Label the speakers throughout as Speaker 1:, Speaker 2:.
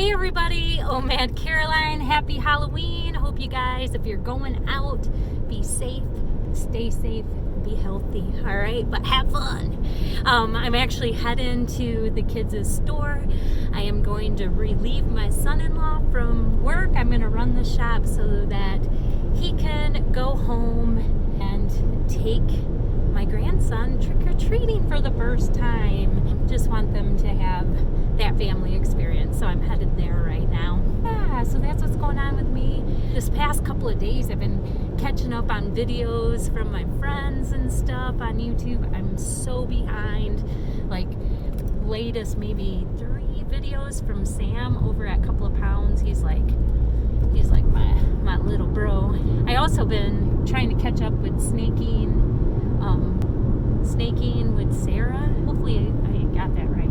Speaker 1: Hey everybody, Mad Caroline, happy Halloween. Hope you guys, if you're going out, be safe, stay safe, be healthy, all right? But have fun. I'm actually heading to the kids' store. I am going to relieve my son-in-law from work. I'm gonna run the shop so that he can go home and take my grandson trick-or-treating for the first time. Just want them to have that family experience, so I'm headed there right now. Yeah, so that's what's going on with me. This past couple of days I've been catching up on videos from my friends and stuff on YouTube. I'm so behind, like latest maybe 3 videos from Sam over at Couple of Pounds. He's like my little bro. I also been trying to catch up with snaking with Sarah. Hopefully I got that right.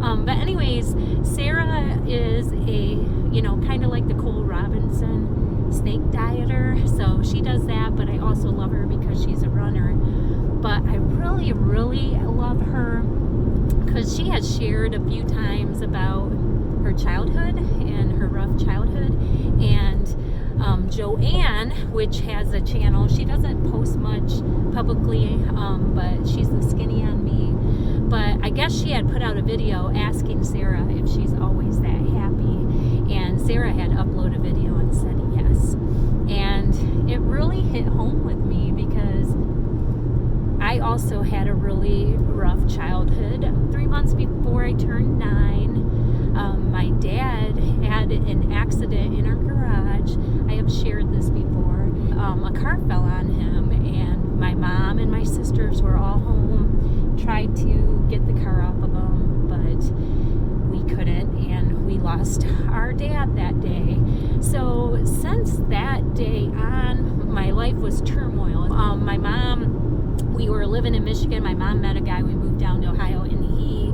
Speaker 1: But anyways, Sarah is kind of like the Cole Robinson snake dieter. So she does that, but I also love her because she's a runner. But I really, really love her because she has shared a few times about her childhood and her rough childhood. And Joanne, which has a channel, she doesn't post much publicly, but she's the Skinny on Me. But I guess she had put out a video asking Sarah if she's always that happy. And Sarah had uploaded a video and said yes. And it really hit home with me because I also had a really rough childhood. 3 months before I turned 9, my dad had an accident in our garage. I have shared this before. A car fell on him, and my mom and my sisters were all home. Tried to get the car off of him, but we couldn't, and we lost our dad that day. So since that day on, my life was turmoil. My mom, we were living in Michigan. My mom met a guy. We moved down to Ohio, and he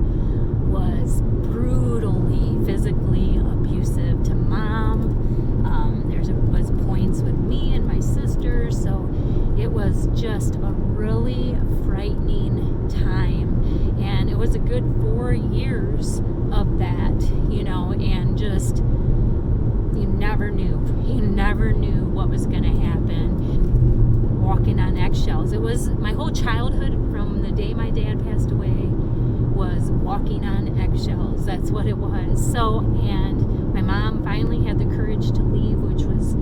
Speaker 1: was brutally physically abusive to mom. There was points with me and my sisters, so it was just a really frightening time. And it was a good 4 years of that, and just you never knew what was going to happen. Walking on eggshells. It was my whole childhood from the day my dad passed away was walking on eggshells. That's what it was. So, and my mom finally had the courage to leave, which was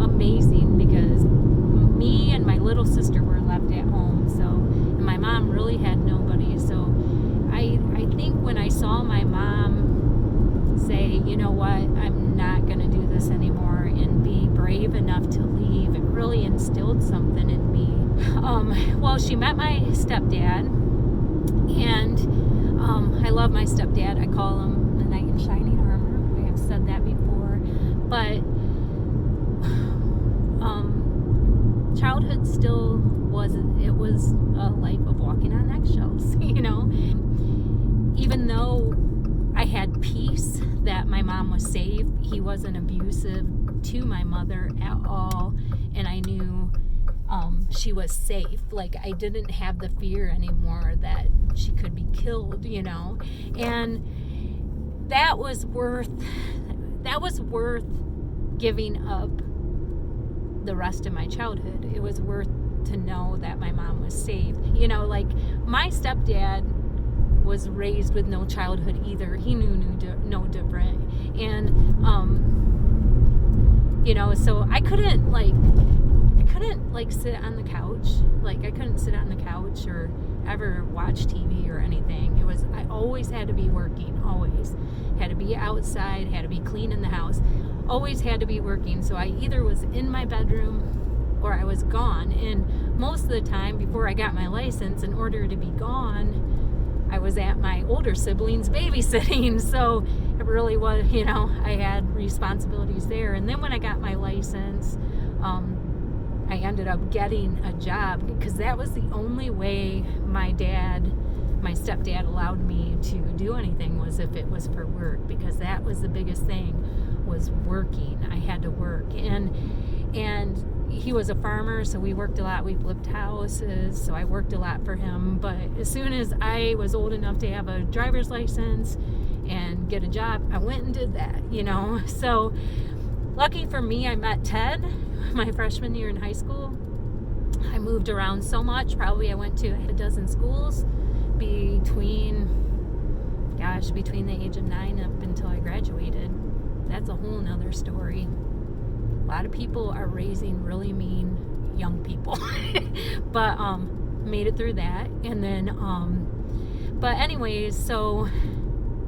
Speaker 1: amazing because me and my little sister were left at home. So, and my mom really had nobody. So I think when I saw my mom say, you know what, I'm not going to do this anymore, and be brave enough to leave, it really instilled something in me. Well, she met my stepdad, and I love my stepdad. I call him the knight in shining armor. I have said that before. But childhood still was a life of walking on eggshells, Even though I had peace that my mom was safe, he wasn't abusive to my mother at all, and I knew she was safe. Like, I didn't have the fear anymore that she could be killed, and that was worth giving up the rest of my childhood. It was worth to know that my mom was safe. Like, my stepdad was raised with no childhood either. He knew no different. And so I couldn't sit on the couch. Like, I couldn't sit on the couch or ever watch TV or anything. I always had to be working, always. Had to be outside, had to be cleaning the house. Always had to be working. So I either was in my bedroom or I was gone. And most of the time before I got my license, in order to be gone, I was at my older siblings babysitting. So it really was, I had responsibilities there. And then when I got my license, I ended up getting a job because that was the only way my stepdad allowed me to do anything, was if it was for work, because that was the biggest thing, was working. I had to work. And he was a farmer, so we worked a lot. We flipped houses, so I worked a lot for him. But as soon as I was old enough to have a driver's license and get a job, I went and did that, So lucky for me, I met Ted my freshman year in high school. I moved around so much. Probably I went to a dozen schools between the age of 9 up until I graduated. That's a whole nother story. A lot of people are raising really mean young people. But made it through that. And then but anyways, so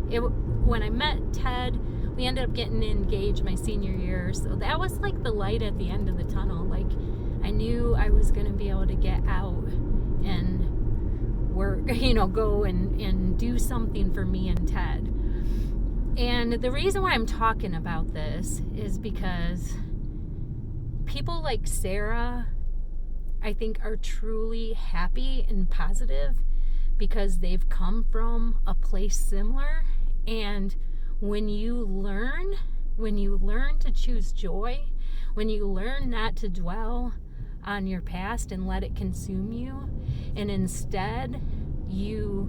Speaker 1: when I met Ted, we ended up getting engaged my senior year. So that was like the light at the end of the tunnel. Like, I knew I was going to be able to get out and work, go and do something for me and Ted. And the reason why I'm talking about this is because people like Sarah, I think, are truly happy and positive because they've come from a place similar. And when you learn to choose joy, when you learn not to dwell on your past and let it consume you, and instead you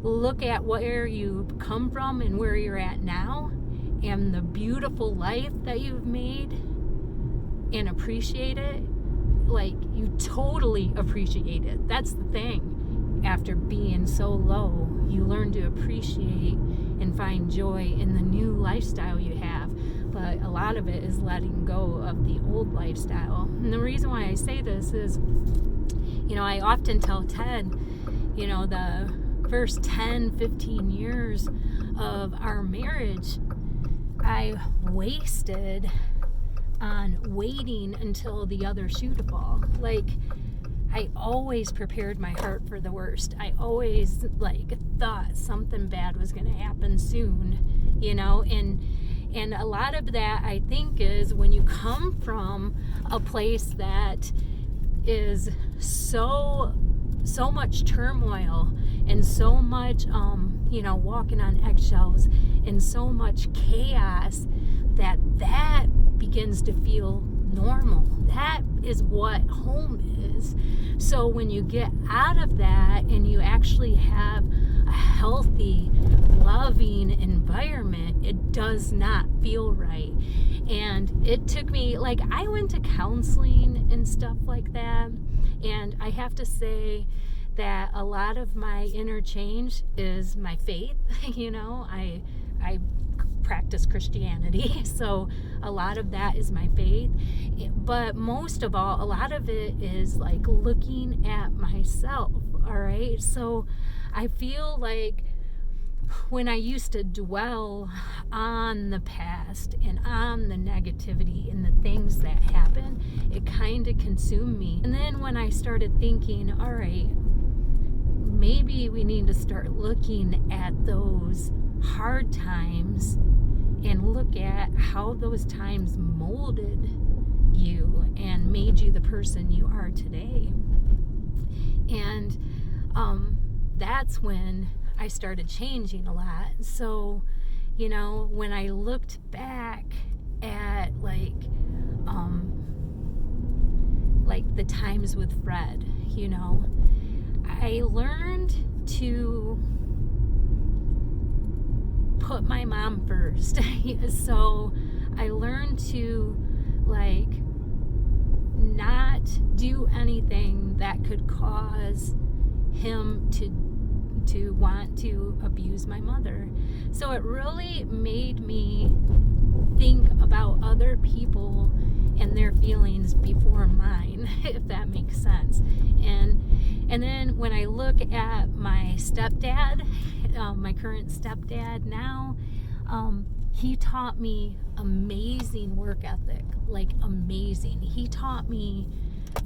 Speaker 1: look at where you've come from and where you're at now and the beautiful life that you've made and appreciate it, like, you totally appreciate it. That's the thing. After being so low, you learn to appreciate and find joy in the new lifestyle you have. But a lot of it is letting go of the old lifestyle. And the reason why I say this is, I often tell Ted, the first 10, 15 years of our marriage, I wasted on waiting until the other shoe to fall. Like, I always prepared my heart for the worst. I always thought something bad was going to happen soon, and a lot of that, I think, is when you come from a place that is so much turmoil and so much walking on eggshells and so much chaos that begins to feel normal. That is what home is. So when you get out of that and you actually have a healthy, loving environment, it does not feel right. And it took me, I went to counseling and stuff like that, and I have to say that a lot of my inner change is my faith. I practice Christianity, so a lot of that is my faith, but most of all, a lot of it is looking at myself. All right, so I feel like when I used to dwell on the past and on the negativity and the things that happened, it kind of consumed me. And then when I started thinking, all right, maybe we need to start looking at those hard times and look at how those times molded you and made you the person you are today. And that's when I started changing a lot. So, when I looked back at the times with Fred, I learned to put my mom first. So I learned to not do anything that could cause him to want to abuse my mother. So it really made me think about other people and their feelings before mine, if that makes sense. And then when I look at my stepdad, my current stepdad now, he taught me amazing work ethic, amazing. He taught me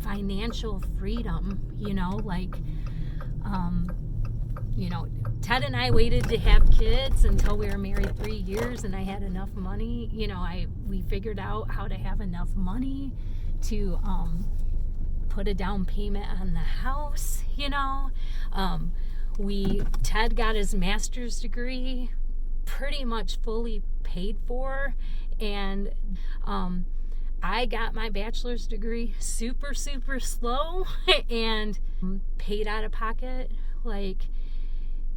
Speaker 1: financial freedom, Ted and I waited to have kids until we were married 3 years and I had enough money. We figured out how to have enough money to put a down payment on the house, Ted got his master's degree pretty much fully paid for, and I got my bachelor's degree super, super slow and paid out of pocket,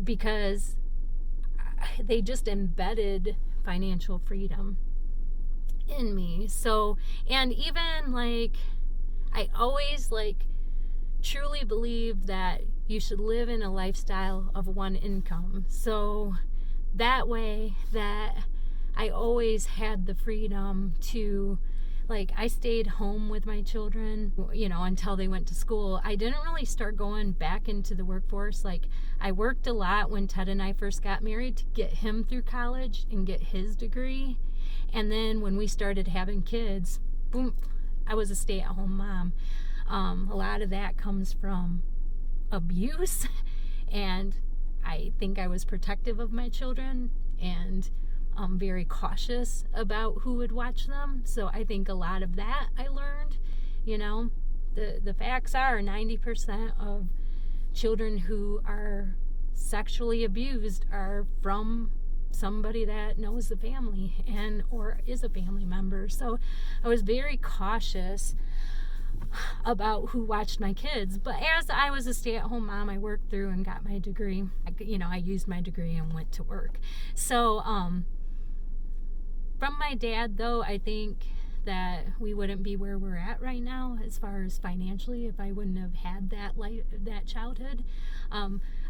Speaker 1: because they just embedded financial freedom in me. So, and even like, I always like truly believe that you should live in a lifestyle of one income. So that way that I always had the freedom to, like, I stayed home with my children, until they went to school. I didn't really start going back into the workforce. Like, I worked a lot when Ted and I first got married to get him through college and get his degree. And then when we started having kids, boom, I was a stay-at-home mom. A lot of that comes from abuse, and I think I was protective of my children and very cautious about who would watch them. So I think a lot of that I learned. The facts are 90% of children who are sexually abused are from somebody that knows the family or is a family member. So I was very cautious about who watched my kids. But as I was a stay-at-home mom, I worked through and got my degree. I used my degree and went to work. So from my dad, though, I think that we wouldn't be where we're at right now as far as financially if I wouldn't have had that childhood.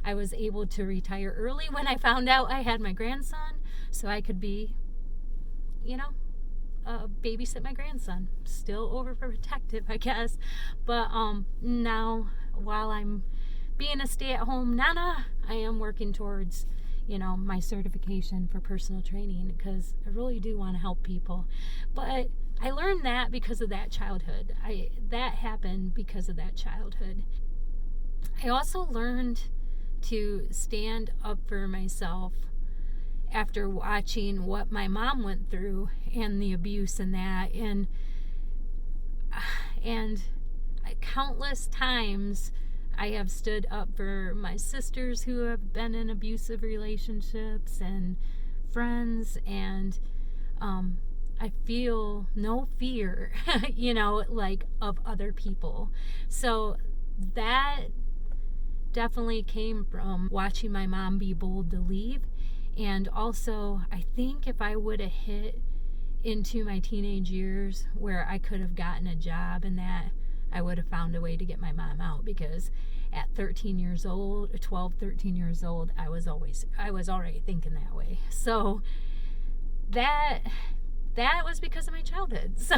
Speaker 1: I was able to retire early when I found out I had my grandson, so I could be, babysit my grandson. Still overprotective, I guess. But now, while I'm being a stay-at-home nana, I am working towards my certification for personal training, because I really do want to help people. But I learned that because of that childhood. That happened because of that childhood. I also learned to stand up for myself after watching what my mom went through and the abuse and that, and countless times I have stood up for my sisters who have been in abusive relationships and friends, and I feel no fear, of other people. So that definitely came from watching my mom be bold to leave. And also, I think if I would have hit into my teenage years where I could have gotten a job and that, I would have found a way to get my mom out, because at 13 years old, I was already thinking that way. So that was because of my childhood. So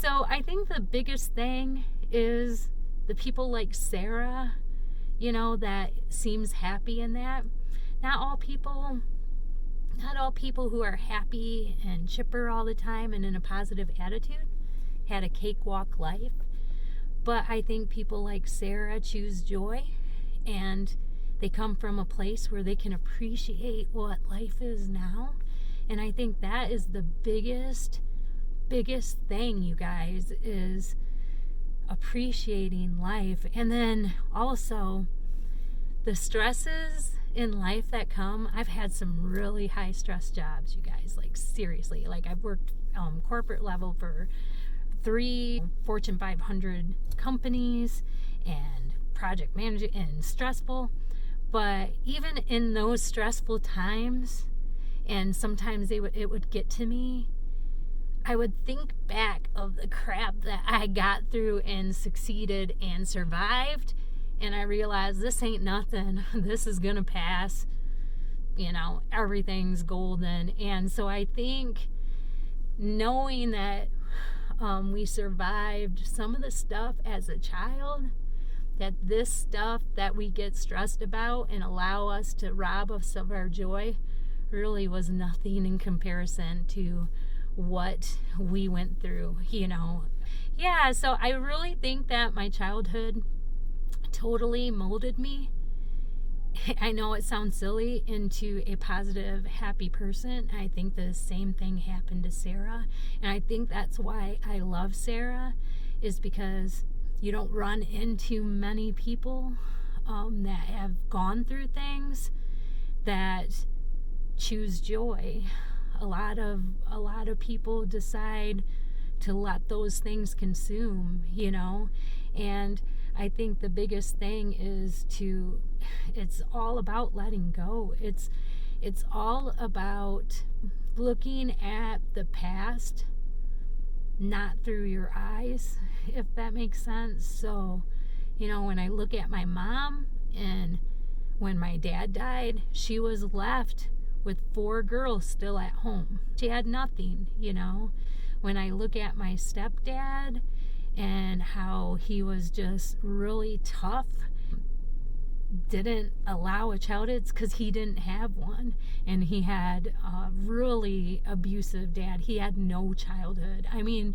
Speaker 1: I think the biggest thing is the people like Sarah, that seems happy in that. Not all people who are happy and chipper all the time and in a positive attitude had a cakewalk life. But I think people like Sarah choose joy, and they come from a place where they can appreciate what life is now. And I think that is the biggest thing, you guys, is appreciating life. And then also the stresses in life that come. I've had some really high stress jobs, you guys, like seriously. Like, I've worked corporate level for 3 Fortune 500 companies and project management, and stressful. But even in those stressful times, and sometimes it would get to me, I would think back of the crap that I got through and succeeded and survived, and I realized this ain't nothing. This is gonna pass. Everything's golden. And so I think knowing that we survived some of the stuff as a child, that this stuff that we get stressed about and allow us to rob us of our joy really was nothing in comparison to what we went through, Yeah, so I really think that my childhood totally molded me. I know it sounds silly, into a positive, happy person. I think the same thing happened to Sarah. And I think that's why I love Sarah, is because you don't run into many people that have gone through things that choose joy. A lot of people decide to let those things consume, and I think the biggest thing is it's all about letting go. It's all about looking at the past, not through your eyes, if that makes sense. So, when I look at my mom, and when my dad died, she was left with 4 girls still at home. She had nothing. When I look at my stepdad and how he was just really tough, didn't allow a childhood because he didn't have one, and he had a really abusive dad. He had no childhood. I mean,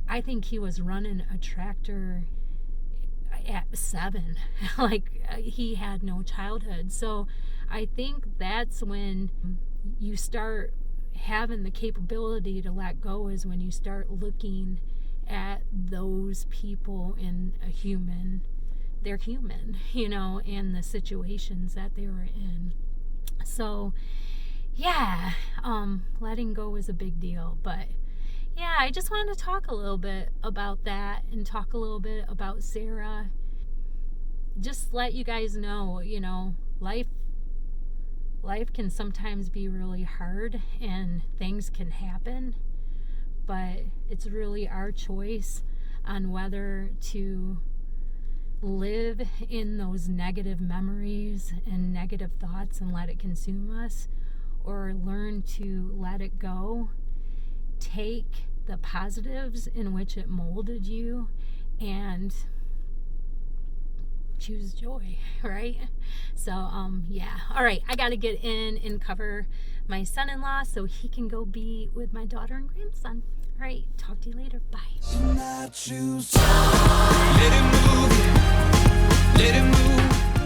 Speaker 1: I think he was running a tractor at 7. He had no childhood. So I think that's when you start having the capability to let go, is when you start looking at those people in a human. They're human, and the situations that they were in. So, yeah, letting go is a big deal. But, yeah, I just wanted to talk a little bit about that and talk a little bit about Sarah. Just let you guys know, life can sometimes be really hard and things can happen. But it's really our choice on whether to live in those negative memories and negative thoughts and let it consume us, or learn to let it go, take the positives in which it molded you, and choose joy, right? So, yeah. All right, I got to get in and cover my son-in-law so he can go be with my daughter and grandson. All right, talk to you later. Bye.
Speaker 2: Let it move. Let it move.